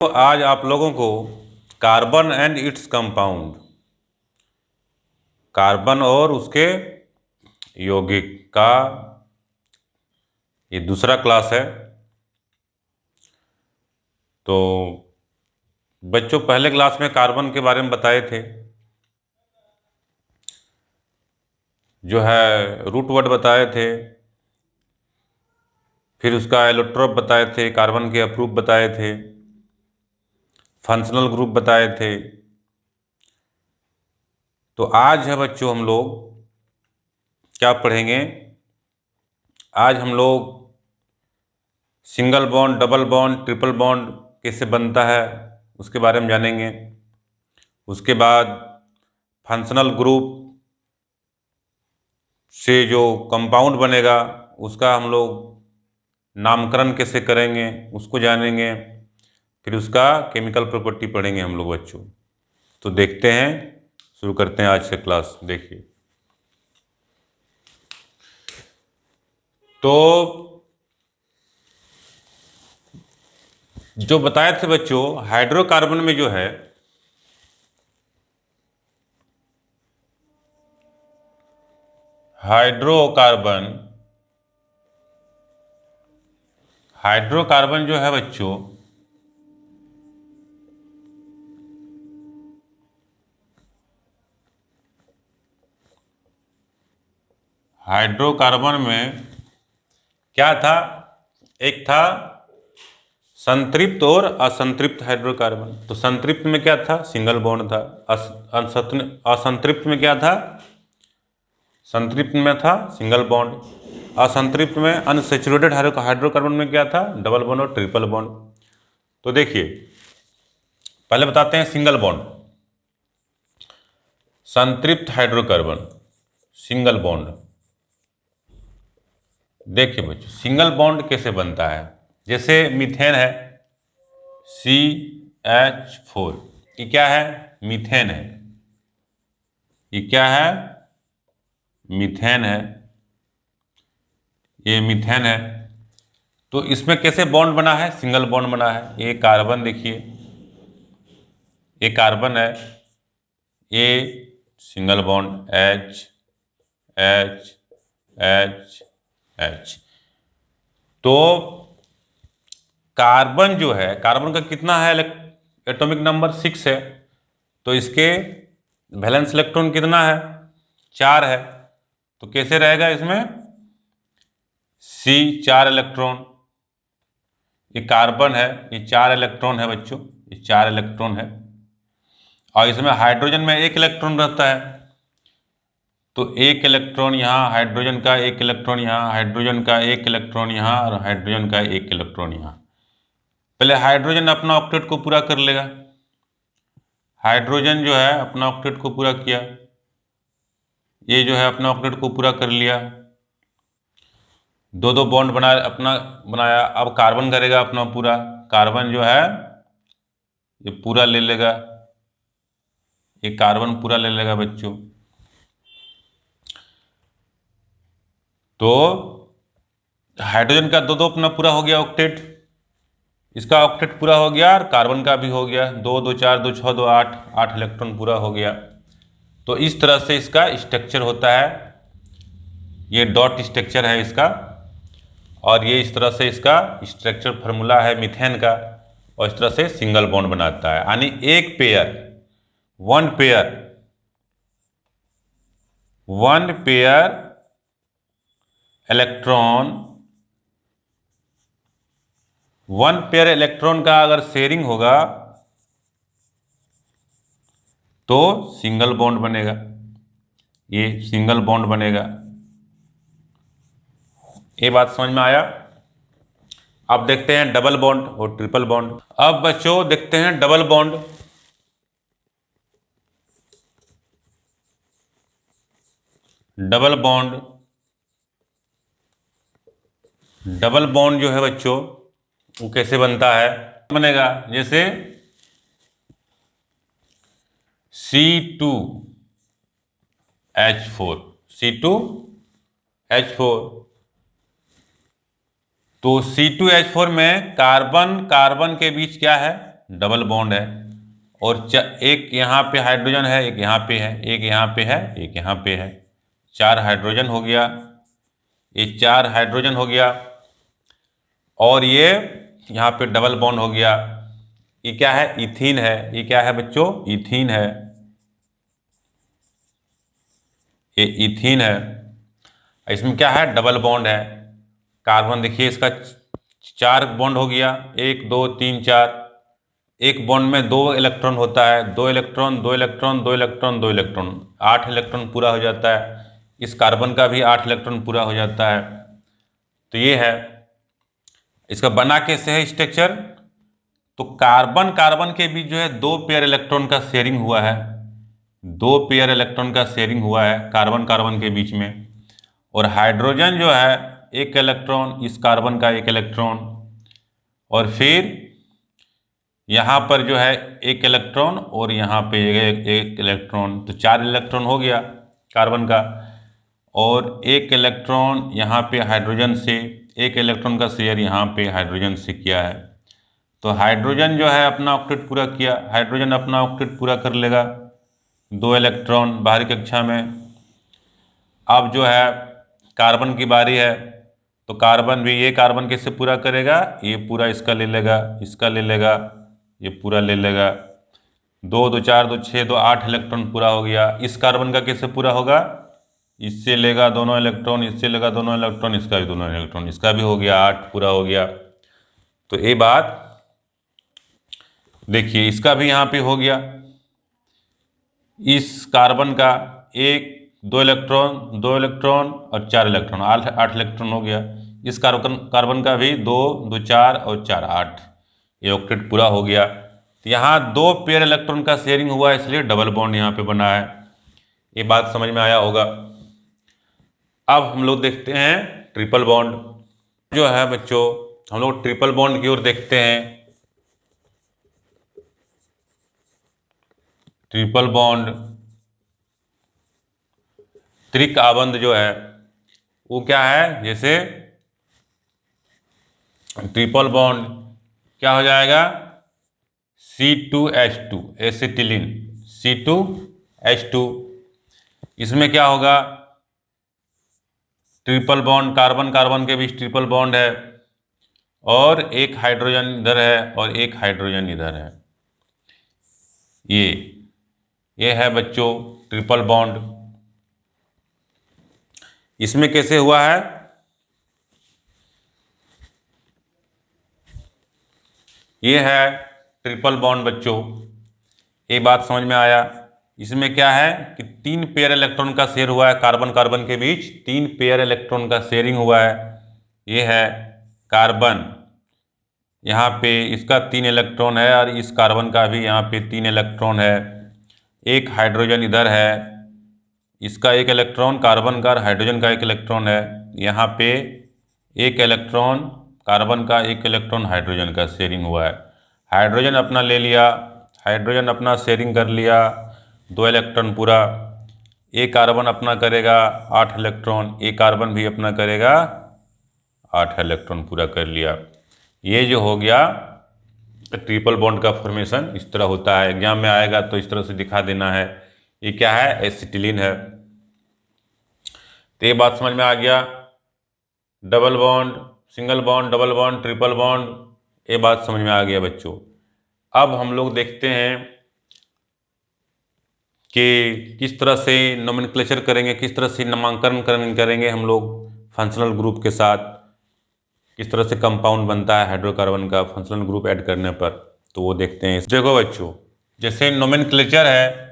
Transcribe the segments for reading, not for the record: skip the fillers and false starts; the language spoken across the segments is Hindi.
तो आज आप लोगों को carbon and its compound, carbon और उसके यौगिक का ये दूसरा क्लास है। तो बच्चों पहले क्लास में कार्बन के बारे में बताए थे, जो है रूट वर्ड बताए थे, फिर उसका एलोट्रोप बताए थे, कार्बन के अप्रूप बताए थे, फंक्शनल ग्रुप बताए थे। तो आज है बच्चों हम लोग क्या पढ़ेंगे? आज हम लोग single bond, double bond, triple bond कैसे बनता है उसके बारे में जानेंगे। उसके बाद फंक्शनल ग्रुप से जो कंपाउंड बनेगा उसका हम लोग नामकरण कैसे करेंगे उसको जानेंगे। फिर उसका केमिकल प्रॉपर्टी पढ़ेंगे हम लोग बच्चों। तो देखते हैं, शुरू करते हैं आज से क्लास। देखिए, तो जो बताए थे बच्चों, हाइड्रोकार्बन में जो है हाइड्रोकार्बन जो है बच्चों, हाइड्रोकार्बन में क्या था? एक था संतृप्त और असंतृप्त हाइड्रोकार्बन। तो संतृप्त में क्या था? सिंगल बॉन्ड था। असंतृप्त में क्या था? संतृप्त में था सिंगल बॉन्ड। असंतृप्त में अनसैचुरेटेड हाइड्रोकार्बन में क्या था? डबल बॉन्ड और ट्रिपल बॉन्ड। तो देखिए, पहले बताते हैं सिंगल बॉन्ड। संतृप्त हाइड्रोकार्बन सिंगल बॉन्ड। देखिए बच्चों, सिंगल बॉन्ड कैसे बनता है? जैसे मीथेन है, CH4, ये क्या है? मीथेन है। ये क्या है? मीथेन है। ये मीथेन है। तो इसमें कैसे बॉन्ड बना है? सिंगल बॉन्ड बना है। ये कार्बन, देखिए ये कार्बन है, ये single bond H H H H। तो कार्बन जो है, कार्बन का कितना है एटॉमिक नंबर? 6 है। तो इसके वैलेंस इलेक्ट्रॉन कितना है? 4 है। तो कैसे रहेगा इसमें? C 4 electron. ये कार्बन है, ये 4 इलेक्ट्रॉन है बच्चों, ये 4 इलेक्ट्रॉन है। और इसमें हाइड्रोजन में 1 इलेक्ट्रॉन रहता है। तो 1 इलेक्ट्रॉन यहाँ, हाइड्रोजन का 1 इलेक्ट्रॉन यहाँ, हाइड्रोजन का 1 इलेक्ट्रॉन यहाँ, और हाइड्रोजन का 1 इलेक्ट्रॉन यहाँ। पहले हाइड्रोजन अपना ऑक्टेट को पूरा कर लेगा। हाइड्रोजन जो है अपना ऑक्टेट को पूरा किया, ये जो है अपना ऑक्टेट को पूरा कर लिया, 2-2 बॉन्ड अपना बनाया। अब कार्बन करेगा अपना पूरा। कार्बन जो है ये पूरा ले लेगा, ये कार्बन पूरा ले लेगा बच्चों। तो हाइड्रोजन का 2-2 अपना पूरा हो गया ऑक्टेट, इसका ऑक्टेट पूरा हो गया, और कार्बन का भी हो गया। 2-2 4 2 6 2 8, 8 इलेक्ट्रॉन पूरा हो गया। तो इस तरह से इसका स्ट्रक्चर होता है। ये डॉट स्ट्रक्चर है इसका, और ये इस तरह से इसका स्ट्रक्चर फार्मूला है मीथेन का, और इस तरह से सिंगल बॉन्ड बनाता है। यानी एक pair, one pair electron, one pair electron का अगर शेयरिंग होगा तो सिंगल बॉन्ड बनेगा। ये सिंगल बॉन्ड बनेगा। ये बात समझ में आया? अब देखते हैं डबल बॉन्ड और ट्रिपल बॉन्ड। अब बच्चों देखते हैं double bond. Double bond, double bond जो है बच्चों वो कैसे बनता है? बनेगा जैसे C2H4, C2H4। तो C2H4 में कार्बन कार्बन के बीच क्या है? डबल बॉन्ड है, और एक यहाँ पे हाइड्रोजन है, एक यहाँ पे है, एक यहाँ पे है, एक यहाँ पे है, 4 हाइड्रोजन हो गया, ये 4 हाइड्रोजन हो गया, और ये यहाँ पे डबल बॉन्ड हो गया। ये क्या है? इथीन है। ये क्या है बच्चों? इथीन है। ये इथीन है। इसमें क्या है? डबल बॉन्ड है। कार्बन देखिए इसका 4 बॉन्ड हो गया, 1 2 3 4। एक बॉन्ड में 2 इलेक्ट्रॉन होता है, 2 electron 2 electron 2 electron 2 electron, 8 electron पूरा हो जाता है। इस कार्बन का भी 8 इलेक्ट्रॉन पूरा हो जाता है। तो ये है, इसका बना कैसे है स्ट्रक्चर? तो कार्बन कार्बन के बीच जो है 2 पेयर इलेक्ट्रॉन का शेयरिंग हुआ है, 2 पेयर इलेक्ट्रॉन का शेयरिंग हुआ है कार्बन कार्बन के बीच में। और हाइड्रोजन जो है 1 इलेक्ट्रॉन, इस कार्बन का 1 इलेक्ट्रॉन, और फिर यहाँ पर जो है 1 इलेक्ट्रॉन, और यहाँ पे 1 इलेक्ट्रॉन, तो 4 इलेक्ट्रॉन हो गया कार्बन का। और 1 इलेक्ट्रॉन यहाँ पे हाइड्रोजन से, 1 इलेक्ट्रॉन का शेयर यहाँ पे हाइड्रोजन से किया है। तो हाइड्रोजन जो है अपना ऑक्टेट पूरा किया, हाइड्रोजन अपना ऑक्टेट पूरा कर लेगा, 2 इलेक्ट्रॉन बाहरी कक्षा में। अब जो है कार्बन की बारी है, तो कार्बन भी, ये कार्बन कैसे पूरा करेगा? ये पूरा इसका ले लेगा, इसका ले लेगा, ये पूरा ले लेगा, 2 2 4 2 6 2 8 इलेक्ट्रॉन पूरा हो गया। इस कार्बन का कैसे पूरा होगा? इससे लेगा दोनों इलेक्ट्रॉन, इससे लेगा दोनों इलेक्ट्रॉन, इसका भी दोनों इलेक्ट्रॉन, इसका भी हो गया, 8 पूरा हो गया। तो ये बात देखिए, इसका भी यहाँ पे हो गया। इस कार्बन का 1 2 इलेक्ट्रॉन 2 इलेक्ट्रॉन और 4 इलेक्ट्रॉन, 8 इलेक्ट्रॉन हो गया। इस कार्बन का भी 2 2 4 और 4 8, ये ऑक्टेट पूरा हो गया। तो यहाँ 2 पेयर इलेक्ट्रॉन का शेयरिंग हुआ, इसलिए डबल बॉन्ड यहाँ पे बना है। ये बात समझ में आया होगा। अब हम लोग देखते हैं ट्रिपल बॉन्ड जो है बच्चों, हम लोग ट्रिपल बॉन्ड की ओर देखते हैं। ट्रिपल बॉन्ड, त्रिक आबंध जो है वो क्या है? जैसे ट्रिपल बॉन्ड क्या हो जाएगा? C2H2, acetylene, C2H2। इसमें क्या होगा? ट्रिपल बॉन्ड, कार्बन कार्बन के बीच ट्रिपल बॉन्ड है, और एक हाइड्रोजन इधर है और एक हाइड्रोजन इधर है। ये है बच्चों ट्रिपल बॉन्ड। इसमें कैसे हुआ है? ये है ट्रिपल बॉन्ड बच्चों, ये बात समझ में आया। इसमें क्या है कि 3 पेयर इलेक्ट्रॉन का शेयर हुआ है कार्बन कार्बन के बीच, 3 पेयर इलेक्ट्रॉन का शेयरिंग हुआ है। ये है कार्बन, यहाँ पे इसका 3 इलेक्ट्रॉन है, और इस कार्बन का भी यहाँ पे 3 इलेक्ट्रॉन है। एक हाइड्रोजन इधर है, इसका 1 इलेक्ट्रॉन, कार्बन का और हाइड्रोजन का 1 इलेक्ट्रॉन है। यहाँ पे 1 इलेक्ट्रॉन कार्बन का, 1 इलेक्ट्रॉन हाइड्रोजन का शेयरिंग हुआ है। हाइड्रोजन अपना ले लिया, हाइड्रोजन अपना शेयरिंग कर लिया, 2 इलेक्ट्रॉन पूरा। एक कार्बन अपना करेगा 8 इलेक्ट्रॉन, एक कार्बन भी अपना करेगा 8 इलेक्ट्रॉन पूरा कर लिया। ये जो हो गया ट्रिपल बॉन्ड का फॉर्मेशन इस तरह होता है। एग्जाम में आएगा तो इस तरह से दिखा देना है। ये क्या है? एसिटिलीन है। तो ये बात समझ में आ गया। Double bond, single bond, double bond, triple bond, ये बात समझ में आ गया बच्चों। अब हम लोग देखते हैं कि किस तरह से नोमेनक्लेचर करेंगे, किस तरह से नामांकन करेंगे हम लोग फंक्शनल ग्रुप के साथ, किस तरह से कंपाउंड बनता है हाइड्रोकार्बन का फंक्शनल ग्रुप ऐड करने पर, तो वो देखते हैं। देखो बच्चों, जैसे नोमेनक्लेचर है,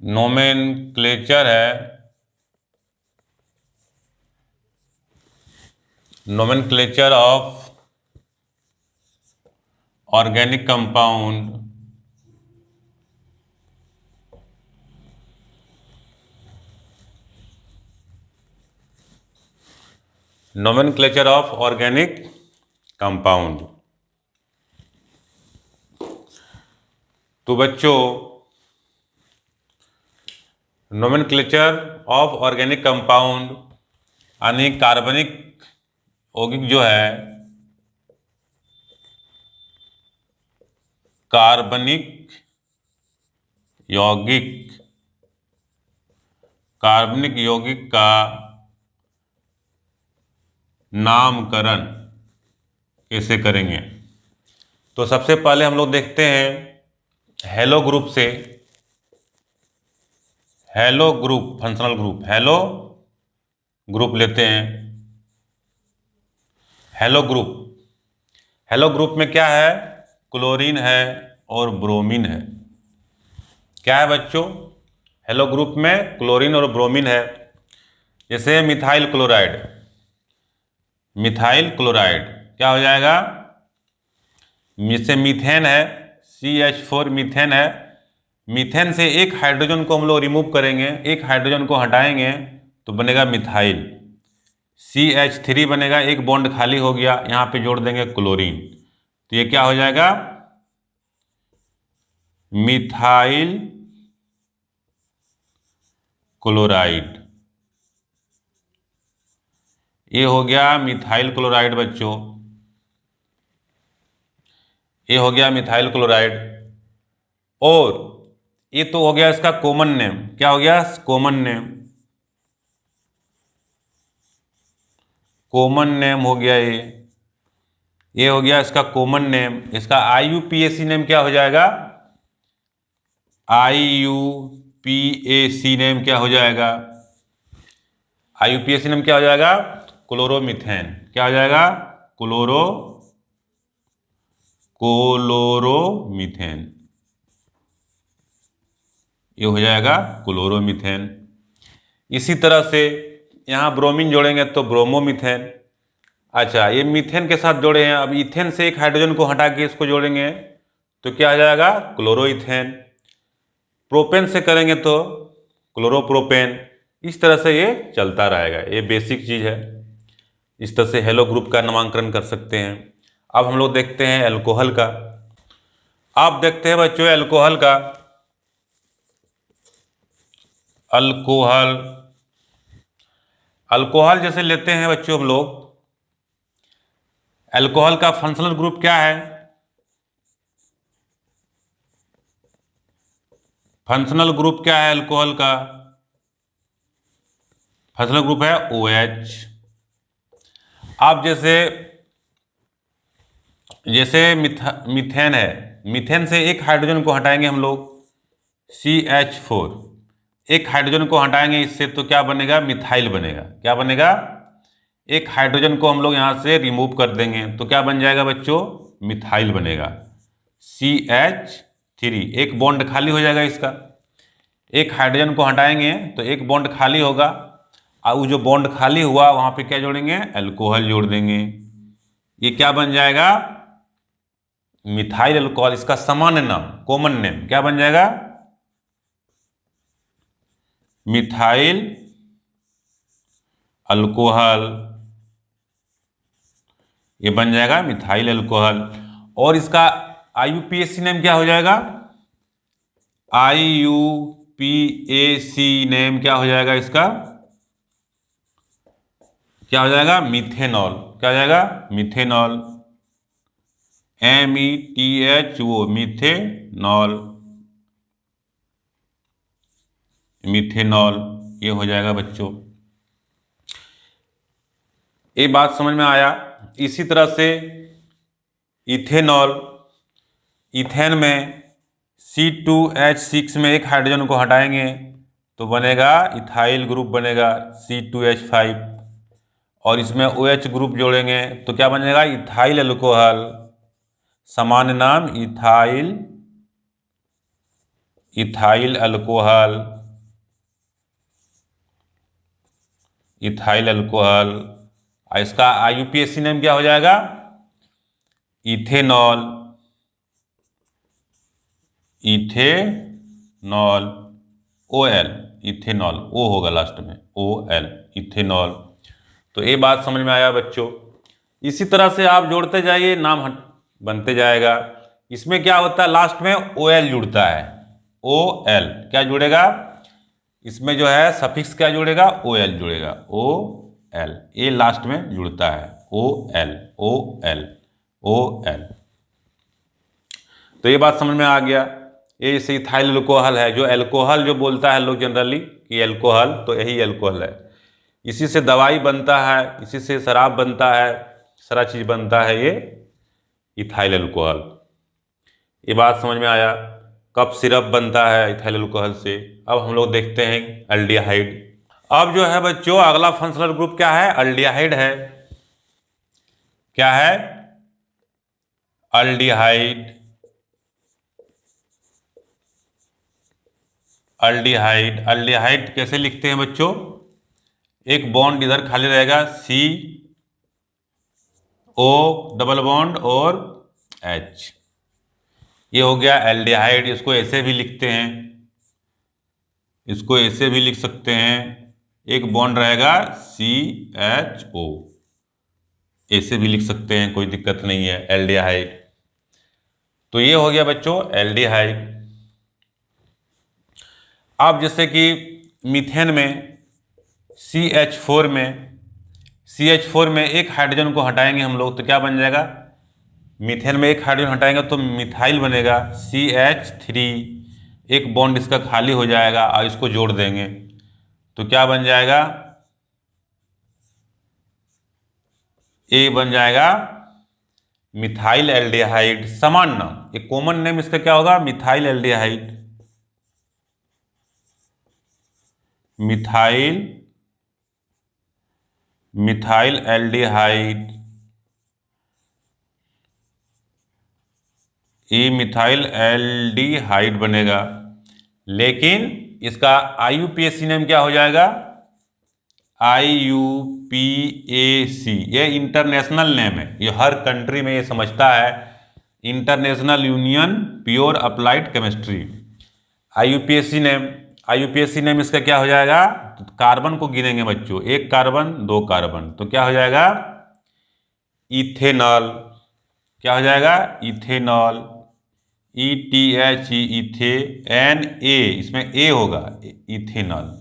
नोमेनक्लेचर है, nomenclature of organic compound, nomenclature of organic compound. तो बच्चों नोमेनक्लेचर ऑफ ऑर्गेनिक कंपाउंड, यानी कार्बनिक यौगिक जो है, कार्बनिक यौगिक का नामकरण कैसे करेंगे? तो सबसे पहले हम लोग देखते हैं हेलो ग्रुप से। Hello group, functional group, hello group लेते हैं। हेलो ग्रुप में क्या है? क्लोरीन है और ब्रोमीन है। क्या है बच्चों? हेलो ग्रुप में क्लोरीन और ब्रोमीन है। जैसे मिथाइल क्लोराइड क्या हो जाएगा? जैसे मीथेन है, CH4 मीथेन है। मीथेन से एक हाइड्रोजन को हम लोग रिमूव करेंगे, एक हाइड्रोजन को हटाएंगे तो बनेगा मिथाइल। CH3 बनेगा, एक बॉन्ड खाली हो गया, यहाँ पे जोड़ देंगे क्लोरीन, तो ये क्या हो जाएगा? Methyl chloride. ये हो गया मिथाइल क्लोराइड बच्चों, ये हो गया मिथाइल क्लोराइड। और ये तो हो गया इसका कॉमन नेम। क्या हो गया? कॉमन नेम हो गया ये हो गया इसका कॉमन नेम। इसका IUPAC नेम क्या हो जाएगा? IUPAC नेम क्या हो जाएगा? IUPAC नेम क्या हो जाएगा? क्लोरोमीथेन। क्या हो जाएगा? क्लोरोमीथेन। ये हो जाएगा क्लोरोमीथेन। इसी तरह से यहाँ ब्रोमीन जोड़ेंगे तो ब्रोमोमीथेन। अच्छा, ये मीथेन के साथ जोड़े हैं, अब इथेन से एक हाइड्रोजन को हटा के इसको जोड़ेंगे तो क्या आ जाएगा? क्लोरोइथेन। प्रोपेन से करेंगे तो क्लोरोप्रोपेन। इस तरह से ये चलता रहेगा, ये बेसिक चीज़ है। इस तरह से हेलो ग्रुप का नामकरण कर सकते हैं। अब हम लोग देखते हैं अल्कोहल का। आप देखते हैं बच्चों अल्कोहल का। अल्कोहल जैसे लेते हैं बच्चों हम लोग, अल्कोहल का फंक्शनल ग्रुप क्या है? फंक्शनल ग्रुप क्या है अल्कोहल का? फंक्शनल ग्रुप है OH। आप जैसे मीथेन है, मीथेन से एक हाइड्रोजन को हटाएंगे हम लोग, CH4, एक हाइड्रोजन को हटाएंगे इससे तो क्या बनेगा? मिथाइल बनेगा। क्या बनेगा? एक हाइड्रोजन को हम लोग यहाँ से रिमूव कर देंगे तो क्या बन जाएगा बच्चों? मिथाइल बनेगा, CH3, एक बॉन्ड खाली हो जाएगा इसका। एक हाइड्रोजन को हटाएंगे तो एक बॉन्ड खाली होगा, और वो जो बॉन्ड खाली हुआ वहाँ पे क्या जोड़ेंगे? अल्कोहल जोड़ देंगे। ये क्या बन जाएगा? Methyl alcohol. इसका सामान्य नाम, कॉमन नेम क्या बन जाएगा? Methyl alcohol. ये बन जाएगा मिथाइल अल्कोहल। और इसका IUPAC नेम क्या हो जाएगा? IUPAC नेम क्या हो जाएगा इसका? क्या हो जाएगा? मिथेनॉल। क्या हो जाएगा? Methanol, METHO, methanol. ये हो जाएगा बच्चों। ये बात समझ में आया? इसी तरह से इथेनॉल, इथेन में C2H6 में एक हाइड्रोजन को हटाएंगे तो बनेगा इथाइल ग्रुप बनेगा, C2H5, और इसमें OH ग्रुप जोड़ेंगे तो क्या बनेगा? Ethyl alcohol. सामान्य नाम इथाइल अल्कोहल। इसका IUPAC नेम क्या हो जाएगा? इथेनॉल। OL, इथेनॉल, O होगा लास्ट में, OL, इथेनॉल। तो ये बात समझ में आया बच्चों? इसी तरह से आप जोड़ते जाइए, नाम बनते जाएगा। इसमें क्या होता है? लास्ट में OL जुड़ता है। OL क्या जुड़ेगा? इसमें जो है सफिक्स क्या जुड़ेगा, ओ एल जुड़ेगा, ओ एल, ए लास्ट में जुड़ता है, O L O L O L. तो ये बात समझ में आ गया। ये जैसे इथाइल अल्कोहल है, जो अल्कोहल जो बोलता है लोग जनरली कि अल्कोहल, तो यही अल्कोहल है। इसी से दवाई बनता है, इसी से शराब बनता है, सारा चीज़ बनता है ये इथाइल अल्कोहल। ये बात समझ में आया। कफ सिरप बनता है इथाइल अल्कोहल से। अब हम लोग देखते हैं अल्डिहाइड। अब जो है बच्चों अगला फंक्शनल ग्रुप क्या है, अल्डिहाइड है। क्या है, अल्डिहाइड। अल्डिहाइड, अल्डिहाइड कैसे लिखते हैं बच्चों, एक बॉन्ड इधर खाली रहेगा, सी ओ डबल बॉन्ड और एच, ये हो गया एल्डिहाइड। इसको ऐसे भी लिखते हैं, इसको ऐसे भी लिख सकते हैं, एक बॉन्ड रहेगा सी एच ओ, ऐसे भी लिख सकते हैं, कोई दिक्कत नहीं है, एल्डिहाइड। तो ये हो गया बच्चों एल्डिहाइड। अब जैसे कि मीथेन में CH4 में, CH4 में एक हाइड्रोजन को हटाएंगे हम लोग तो क्या बन जाएगा, मीथेन में एक हाइड्रोजन हटाएंगे तो मिथाइल बनेगा, CH3, एक बॉन्ड इसका खाली हो जाएगा और इसको जोड़ देंगे तो क्या बन जाएगा, ए बन जाएगा मिथाइल एल्डिहाइड। समान नाम, एक कॉमन नेम इसका क्या होगा, methyl aldehyde, methyl, methyl aldehyde, ये मिथाइल एल्डिहाइड बनेगा। लेकिन इसका IUPAC नेम क्या हो जाएगा, IUPAC, ये इंटरनेशनल नेम है, ये हर कंट्री में ये समझता है, international union pure applied chemistry. IUPAC name, IUPAC name इसका क्या हो जाएगा, तो कार्बन को गिनेंगे बच्चों, एक कार्बन दो कार्बन, तो क्या हो जाएगा इथेनॉल, क्या हो जाएगा इथेनॉल, ETHE, इथे, NA, इसमें ए होगा, इथेनॉल।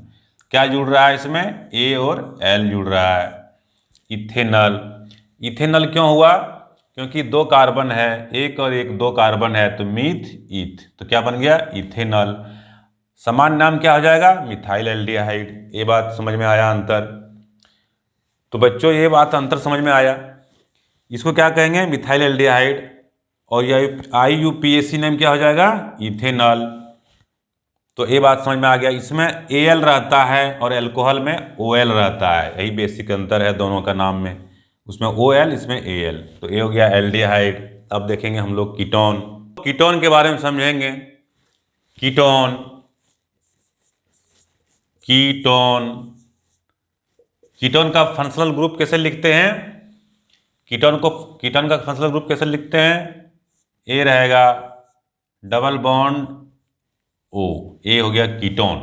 क्या जुड़ रहा है इसमें, ए और एल जुड़ रहा है, इथेनॉल। इथेनॉल क्यों हुआ, क्योंकि दो कार्बन है, एक और एक दो कार्बन है, तो मीथ ईथ, तो क्या बन गया इथेनॉल। समान नाम क्या हो जाएगा, मिथाइल एल्डिहाइड। ये बात समझ में आया अंतर। तो बच्चों ये बात अंतर समझ में आया, इसको क्या कहेंगे मिथाइल एल्डिहाइड। और ये IUPAC नेम क्या हो जाएगा, इथेनॉल। तो ये बात समझ में आ गया। इसमें Al रहता है और अल्कोहल में OL रहता है, यही बेसिक अंतर है दोनों का नाम में, उसमें OL इसमें Al। तो ये हो गया एल्डिहाइड। अब देखेंगे हम लोग कीटोन, कीटोन के बारे में समझेंगे। कीटोन, कीटोन, कीटोन का फंक्शनल ग्रुप कैसे लिखते हैं, कीटोन को, कीटोन का फंक्शनल ग्रुप कैसे लिखते हैं, ए रहेगा डबल बॉन्ड ओ, ए हो गया कीटोन।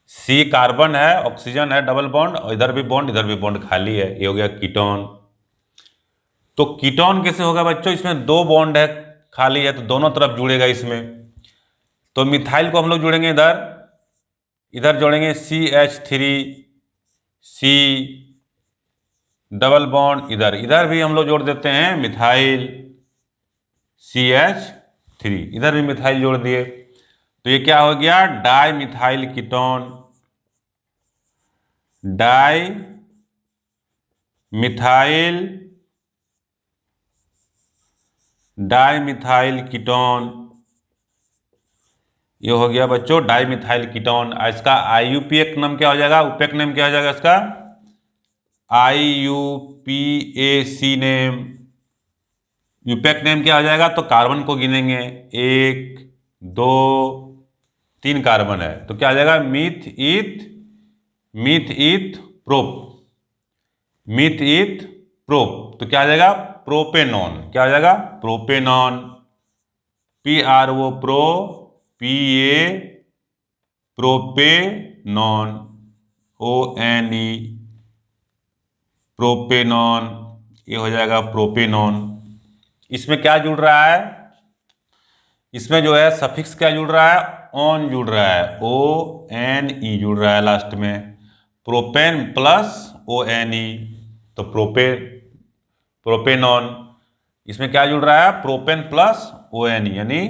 C कार्बन है, ऑक्सीजन है डबल बॉन्ड, और इधर भी बॉन्ड खाली है, ये हो गया कीटोन। तो कीटोन कैसे होगा बच्चों, इसमें दो बॉन्ड है, खाली है, तो दोनों तरफ जुड़ेगा इसमें। तो मिथाइल को हम लोग जोड़ेंगे इधर, इधर जोड़ेंगे CH3, C डबल बॉन्ड, इधर, इधर भी हम लोग जोड़ देते हैं मिथाइल CH3, इधर भी मिथाइल जोड़ दिए, तो ये क्या हो गया di methyl ketone, di methyl, di methyl ketone, ये हो गया बच्चों डाई मिथाइल कीटोन। इसका IUPAC नाम क्या हो जाएगा, UPAC नेम क्या हो जाएगा इसका, IUPAC नेम, यूपैक नेम क्या हो जाएगा, तो कार्बन को गिनेंगे, एक दो तीन कार्बन है, तो क्या आ जाएगा meth eth, meth eth prop, meth eth prop, तो क्या आ जाएगा प्रोपेनॉन, क्या आ जाएगा propanone, PRO pro, PA propanone, ONE propanone, ये हो जाएगा प्रोपेनॉन। इसमें क्या जुड़ रहा है, इसमें जो है सफिक्स क्या जुड़ रहा है, ऑन जुड़ रहा है, ONE जुड़ रहा है लास्ट में, प्रोपेन प्लस ONE, तो प्रोपेनॉन। इसमें क्या जुड़ रहा है, प्रोपेन प्लस ONE, यानी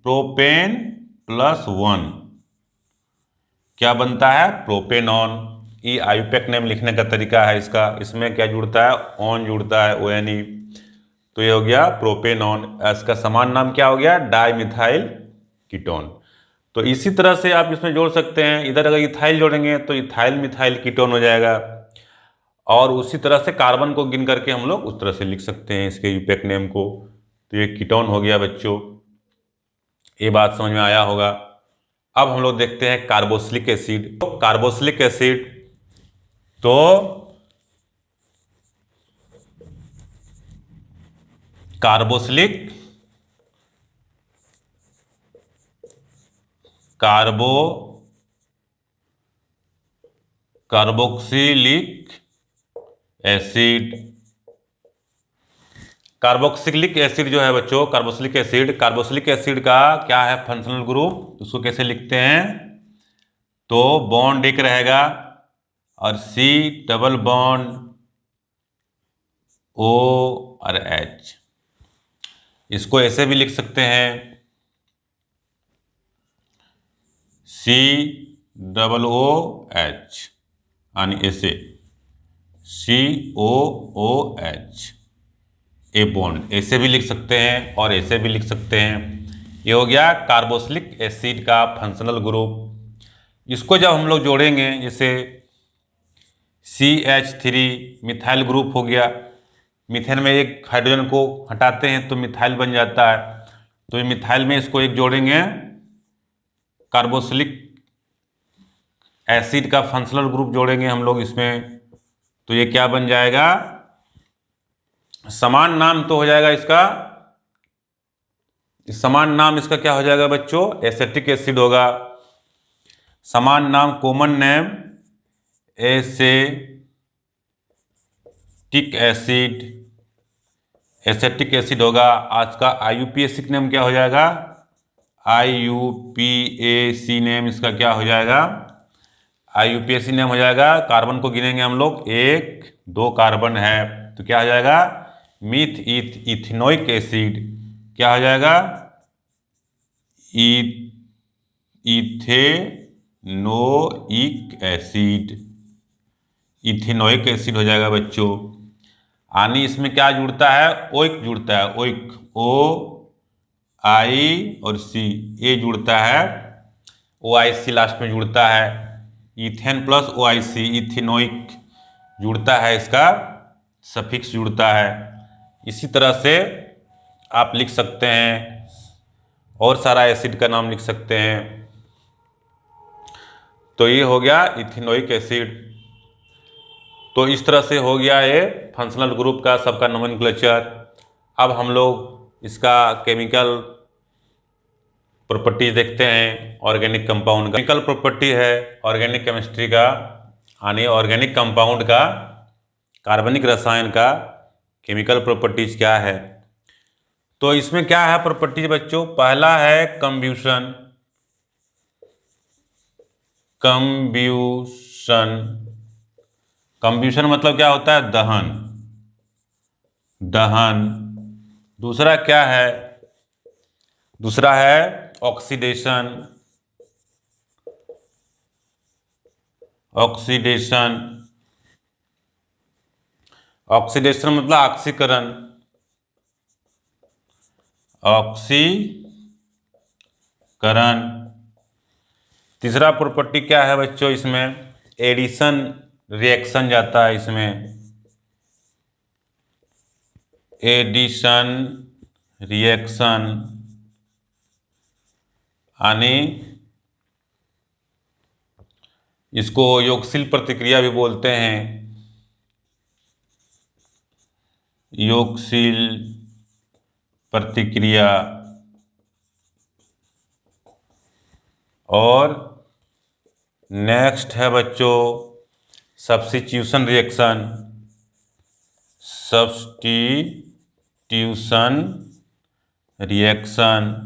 प्रोपेन प्लस 1 क्या बनता है, प्रोपेनॉन। ये आयुपैक नेम लिखने का तरीका है इसका। इसमें क्या जुड़ता है, ऑन जुड़ता है, ONE, तो ये हो गया प्रोपेनॉन। इसका समान नाम क्या हो गया, डाइमिथाइल कीटोन। तो इसी तरह से आप इसमें जोड़ सकते हैं, इधर अगर इथाइल जोड़ेंगे तो इथाइल मिथाइल कीटोन हो जाएगा, और उसी तरह से कार्बन को गिन करके हम लोग उस तरह से लिख सकते हैं इसके यूपैक नेम को। तो ये कीटोन हो गया बच्चों, ये बात समझ में आया होगा। अब हम लोग देखते हैं कार्बोक्सिलिक एसिड। तो कार्बोक्सिलिक एसिड, तो carboxylic carboxylic acid, carboxylic acid जो है बच्चों, कार्बोक्सिलिक एसिड का क्या है फंक्शनल ग्रुप, उसको कैसे लिखते हैं, तो बॉन्ड एक रहेगा और C डबल बॉन्ड O और H। इसको ऐसे भी लिख सकते हैं, COOH, यानी ऐसे COOH, ए बॉन्ड, ऐसे भी लिख सकते हैं और ऐसे भी लिख सकते हैं। ये हो गया कार्बोक्सिलिक एसिड का फंक्शनल ग्रुप। इसको जब हम लोग जोड़ेंगे, जैसे CH3 मिथाइल ग्रुप हो गया, मीथेन में एक हाइड्रोजन को हटाते हैं तो मिथाइल बन जाता है, तो ये मिथाइल में इसको एक जोड़ेंगे, कार्बोक्सिलिक एसिड का फंक्शनल ग्रुप जोड़ेंगे हम लोग इसमें, तो ये क्या बन जाएगा, समान नाम तो हो जाएगा इसका, समान नाम इसका क्या हो जाएगा बच्चों, एसेटिक एसिड होगा। समान नाम, common name acetic acid, acetic acid होगा। आज का IUPAC नेम क्या हो जाएगा, IUPAC नेम इसका क्या हो जाएगा, IUPAC नेम हो जाएगा। कार्बन को गिनेंगे हम लोग, 1 2 कार्बन है, तो क्या हो जाएगा, इथेनोइक एसिड, क्या हो जाएगा, इथेनोइक एसिड, इथेनोइक एसिड हो जाएगा बच्चों। यानी इसमें क्या जुड़ता है, ओइक जुड़ता है, ओइक, OI और C, ए जुड़ता है, OIC लास्ट में जुड़ता है, इथेन प्लस OIC, इथेनोइक जुड़ता है, इसका सफिक्स जुड़ता है। इसी तरह से आप लिख सकते हैं, और सारा एसिड का नाम लिख सकते हैं। तो ये हो गया इथेनोइक एसिड। तो इस तरह से हो गया ये फंक्शनल ग्रुप का सबका नोमेनक्लेचर। अब हम लोग इसका केमिकल प्रॉपर्टीज देखते हैं ऑर्गेनिक कंपाउंड का। केमिकल प्रॉपर्टी है ऑर्गेनिक केमिस्ट्री का, यानी ऑर्गेनिक कंपाउंड का, कार्बनिक रसायन का केमिकल प्रॉपर्टीज क्या है। तो इसमें क्या है प्रॉपर्टीज बच्चों, पहला है कंब्यूशन। कंब्यूशन, कंब्यूशन मतलब क्या होता है, दहन, दहन। दूसरा क्या है, दूसरा है ऑक्सीडेशन, ऑक्सीडेशन, ऑक्सीडेशन मतलब ऑक्सीकरण, ऑक्सीकरण। तीसरा प्रॉपर्टी क्या है बच्चों, इसमें एडिशन रिएक्शन जाता है, इसमें एडिशन रिएक्शन, यानी इसको योगशील प्रतिक्रिया भी बोलते हैं, योगशील प्रतिक्रिया। और नेक्स्ट है बच्चों substitution reaction, substitution reaction.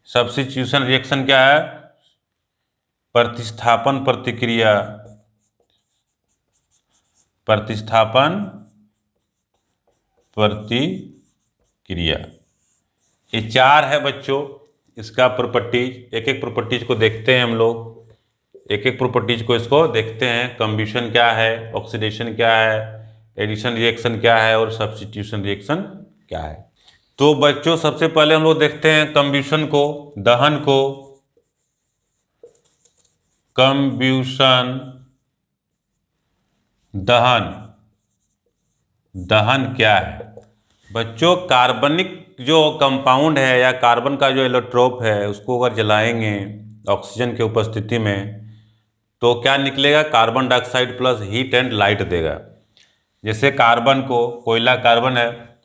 Substitution reaction क्या है? प्रतिस्थापन प्रतिक्रिया। प्रतिस्थापन प्रतिक्रिया। ये चार है बच्चों इसका प्रॉपर्टीज। एक एक प्रॉपर्टीज को देखते हैं हम लोग, एक एक प्रॉपर्टीज को इसको देखते हैं। कंब्यूशन क्या है, ऑक्सीडेशन क्या है, एडिशन रिएक्शन क्या है और सब्स्टिट्यूशन रिएक्शन क्या है। तो बच्चों सबसे पहले हम लोग देखते हैं कंब्यूशन को, दहन को। कंब्यूशन, दहन। दहन क्या है बच्चों? कार्बनिक जो कंपाउंड है या कार्बन का जो एलोट्रोप है उसको अगर जलाएंगे ऑक्सीजन की उपस्थिति में तो क्या निकलेगा? Carbon dioxide plus heat and light देगा। जैसे कार्बन को, कोयला कार्बन है,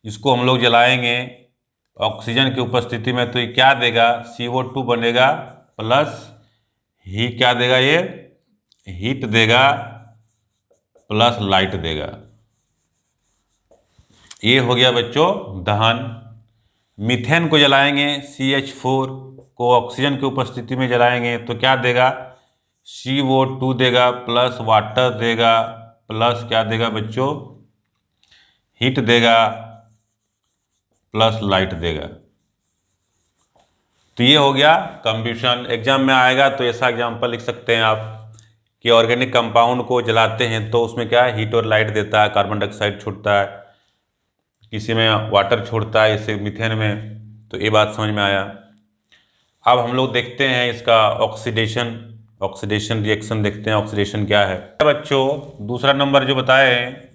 इसको हम लोग जलाएंगे ऑक्सीजन की उपस्थिति में तो ये क्या देगा? CO2 बनेगा प्लस ही क्या देगा? ये हीट देगा प्लस लाइट देगा। ये हो गया बच्चों दहन। मीथेन को जलाएंगे, CH4 को ऑक्सीजन की उपस्थिति में जलाएंगे तो क्या देगा? CO2 देगा प्लस वाटर देगा प्लस क्या देगा बच्चों? हीट देगा प्लस लाइट देगा। तो ये हो गया कंब्यूशन। एग्जाम में आएगा तो ऐसा एग्जाम्पल लिख सकते हैं आप कि ऑर्गेनिक कंपाउंड को जलाते हैं तो उसमें क्या है? हीट और लाइट देता है, कार्बन डाइऑक्साइड छोड़ता है, किसी में वाटर छोड़ता है, इसे मीथेन में। तो ये बात समझ में आया। अब हम लोग देखते हैं इसका ऑक्सीडेशन। ऑक्सीडेशन रिएक्शन देखते हैं, ऑक्सीडेशन क्या है बच्चों। दूसरा नंबर जो बताए हैं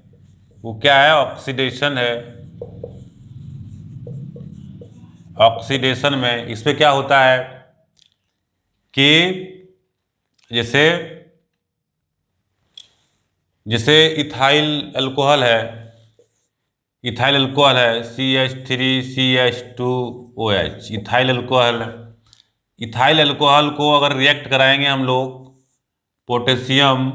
वो क्या है? ऑक्सीडेशन है। ऑक्सीडेशन में इसमें क्या होता है कि जैसे इथाइल अल्कोहल है, इथाइल अल्कोहल है CH3CH2OH, ethyl alcohol. Ethyl alcohol को अगर रिएक्ट कराएंगे हम लोग पोटेशियम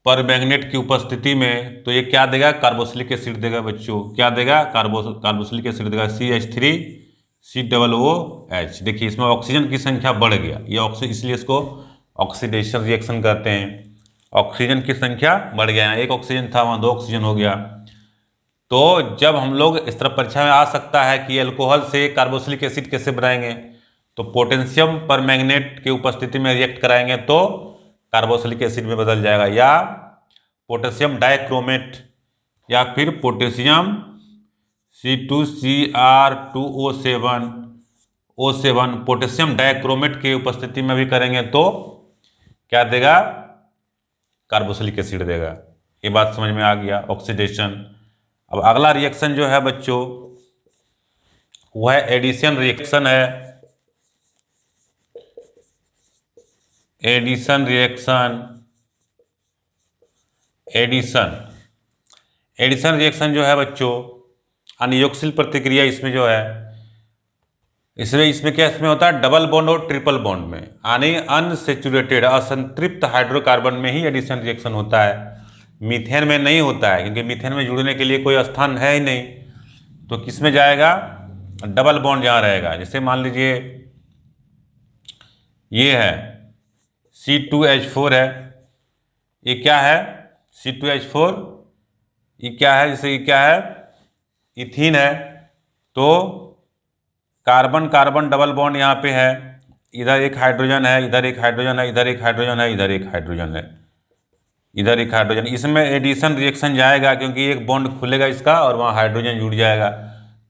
परमैंगनेट की उपस्थिति में तो ये क्या देगा? कार्बोक्सिलिक एसिड देगा बच्चों। क्या देगा? कार्बोक्सिलिक एसिड देगा CH3COOH। देखिए इसमें ऑक्सीजन की संख्या बढ़ गया, ये ऑक्सीजन, इसलिए इसको ऑक्सीडेशन रिएक्शन कहते हैं। ऑक्सीजन की संख्या बढ़ गया, एक ऑक्सीजन था वहाँ 2 ऑक्सीजन हो गया। तो जब हम लोग इस तरह परीक्षा में आ सकता है कि अल्कोहल से कार्बोक्सिलिक एसिड कैसे बनाएंगे, तो पोटेशियम परमैंगनेट की उपस्थिति में रिएक्ट कराएंगे तो कार्बोक्सिलिक एसिड में बदल जाएगा, या पोटेशियम डाइक्रोमेट या फिर पोटेशियम C2Cr2O7 पोटेशियम डाइक्रोमेट की उपस्थिति में भी करेंगे तो क्या देगा? कार्बोक्सिलिक एसिड देगा। ये बात समझ में आ गया, ऑक्सीडेशन। अब अगला रिएक्शन जो है बच्चों वह एडिशन रिएक्शन है। एडिशन रिएक्शन, एडिशन रिएक्शन जो है बच्चों अनियोक्सिल प्रतिक्रिया। इसमें जो है इसमें क्या इसमें होता है? डबल बॉन्ड और ट्रिपल बॉन्ड में यानी अनसेचुरेटेड असंतृप्त हाइड्रोकार्बन में ही एडिशन रिएक्शन होता है, मीथेन में नहीं होता है, क्योंकि मीथेन में जुड़ने के लिए कोई स्थान है ही नहीं। तो किस में जाएगा? डबल बॉन्ड जहाँ रहेगा। जैसे मान लीजिए ये है C2H4 है, ये क्या है? C2H4 ये क्या है? जैसे ये क्या है? इथीन है। तो कार्बन कार्बन डबल बॉन्ड यहाँ पे है, इधर एक हाइड्रोजन है, इधर एक हाइड्रोजन है, इधर एक हाइड्रोजन है, इधर एक हाइड्रोजन है, इधर एक हाइड्रोजन। इसमें एडिशन रिएक्शन जाएगा क्योंकि एक बॉन्ड खुलेगा इसका और वहाँ हाइड्रोजन जुड़ जाएगा।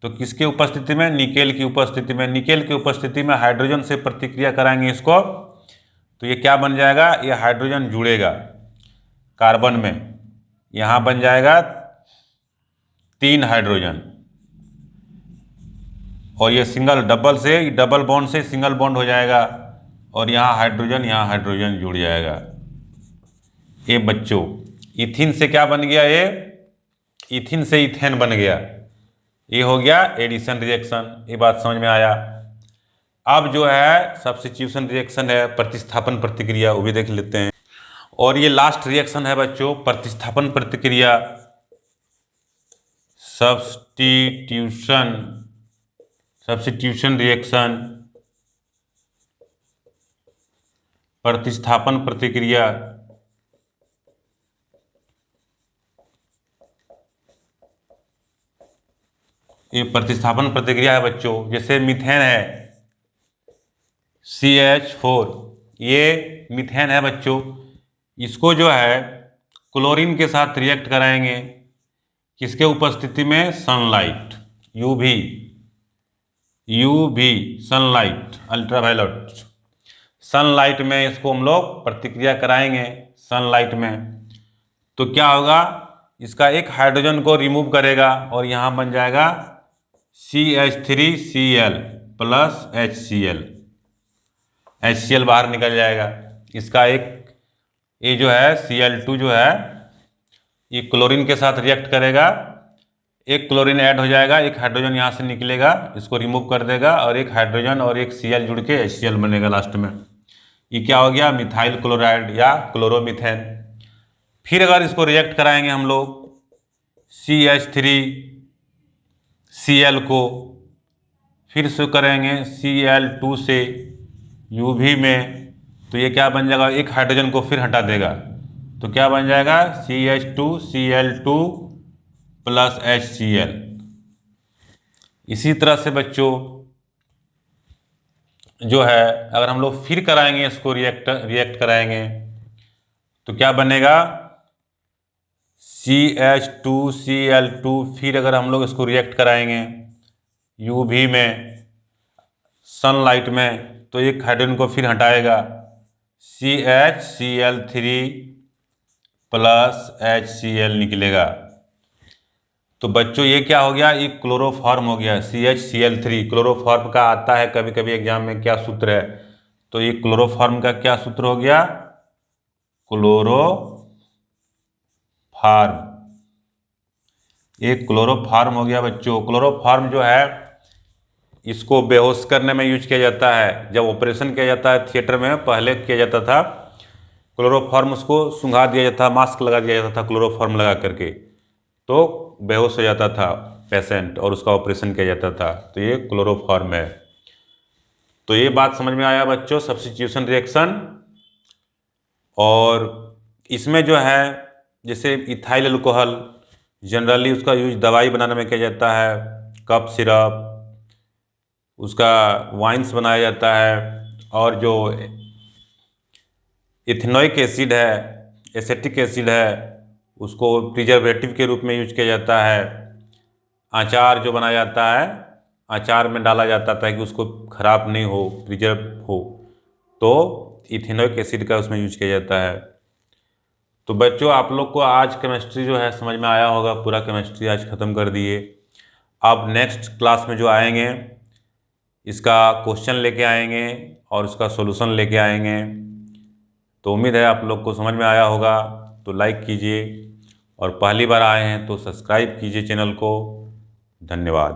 तो किसके उपस्थिति में? निकेल की उपस्थिति में। निकेल की उपस्थिति में हाइड्रोजन से प्रतिक्रिया कराएंगे इसको तो ये क्या बन जाएगा? ये हाइड्रोजन जुड़ेगा कार्बन में, यहाँ बन जाएगा 3 हाइड्रोजन, और ये सिंगल डबल से डबल बॉन्ड से सिंगल बॉन्ड हो जाएगा और यहाँ हाइड्रोजन जुड़ जाएगा। ये बच्चों इथिन से क्या बन गया? ये इथिन से इथेन बन गया। ये हो गया एडिशन रिएक्शन। ये बात समझ में आया। अब जो है सब्स्टिट्यूशन रिएक्शन है, प्रतिस्थापन प्रतिक्रिया, वो भी देख लेते हैं। और ये लास्ट रिएक्शन है बच्चों प्रतिस्थापन प्रतिक्रिया। सब्स्टिट्यूशन रिएक्शन, प्रतिस्थापन प्रतिक्रिया, ये प्रतिस्थापन प्रतिक्रिया है बच्चों। जैसे मीथेन है CH4, ये मीथेन है बच्चों, इसको जो है क्लोरीन के साथ रिएक्ट कराएंगे, किसके उपस्थिति में? Sunlight, UV sunlight, ultraviolet sunlight में इसको हम लोग प्रतिक्रिया कराएंगे सनलाइट में। तो क्या होगा? इसका एक हाइड्रोजन को रिमूव करेगा और यहाँ बन जाएगा CH3Cl प्लस HCl बाहर निकल जाएगा। इसका एक ये जो है Cl2 जो है ये क्लोरीन के साथ रिएक्ट करेगा, एक क्लोरीन ऐड हो जाएगा, एक हाइड्रोजन यहाँ से निकलेगा, इसको रिमूव कर देगा और एक हाइड्रोजन और एक Cl जुड़ के HCl बनेगा लास्ट में। ये क्या हो गया? मिथाइल क्लोराइड या क्लोरोमीथेन। फिर अगर इसको रिएक्ट कराएंगे हम लोग CH3Cl को, फिर से करेंगे Cl2 से UV में, तो ये क्या बन जाएगा? एक हाइड्रोजन को फिर हटा देगा, तो क्या बन जाएगा? CH2Cl2 plus HCl। इसी तरह से बच्चों जो है अगर हम लोग फिर कराएंगे इसको रिएक्ट कराएंगे तो क्या बनेगा? CH2Cl2, फिर अगर हम लोग इसको रिएक्ट कराएंगे UV में सनलाइट में, तो एक हाइड्रोजन को फिर हटाएगा, CHCl3 प्लस HCl निकलेगा। तो बच्चों ये क्या हो गया? ये क्लोरोफॉर्म हो गया, CHCl3। क्लोरोफॉर्म का आता है कभी कभी एग्जाम में, क्या सूत्र है? तो ये क्लोरोफॉर्म का क्या सूत्र हो गया? क्लोरोफॉर्म। ये क्लोरोफॉर्म हो गया बच्चों। क्लोरोफॉर्म जो है इसको बेहोश करने में यूज किया जाता है। जब ऑपरेशन किया जाता है थिएटर में, पहले किया जाता था क्लोरोफॉर्म, उसको सुंघा दिया जाता था, मास्क लगा दिया जाता था क्लोरोफॉर्म लगा करके, तो बेहोश हो जाता था पेशेंट और उसका ऑपरेशन किया जाता था। तो ये क्लोरोफॉर्म है। तो ये बात समझ में आया बच्चों, सब्स्टिट्यूशन रिएक्शन। और इसमें जो है जैसे इथाइल अल्कोहल, जनरली उसका यूज दवाई बनाने में किया जाता है, कफ सिरप, उसका वाइन्स बनाया जाता है। और जो इथेनोइक एसिड है, एसेटिक एसिड है, उसको प्रिजर्वेटिव के रूप में यूज किया जाता है। अचार जो बनाया जाता है, अचार में डाला जाता था कि उसको ख़राब नहीं हो, प्रिजर्व हो, तो इथेनोइक एसिड का उसमें यूज किया जाता है। तो बच्चों आप लोग को आज केमिस्ट्री जो है समझ में आया होगा, पूरा केमिस्ट्री आज ख़त्म कर दिए। अब नेक्स्ट क्लास में जो आएंगे इसका क्वेश्चन लेके आएंगे और उसका सॉल्यूशन लेके आएंगे। तो उम्मीद है आप लोग को समझ में आया होगा। तो लाइक कीजिए और पहली बार आए हैं तो सब्सक्राइब कीजिए चैनल को। धन्यवाद।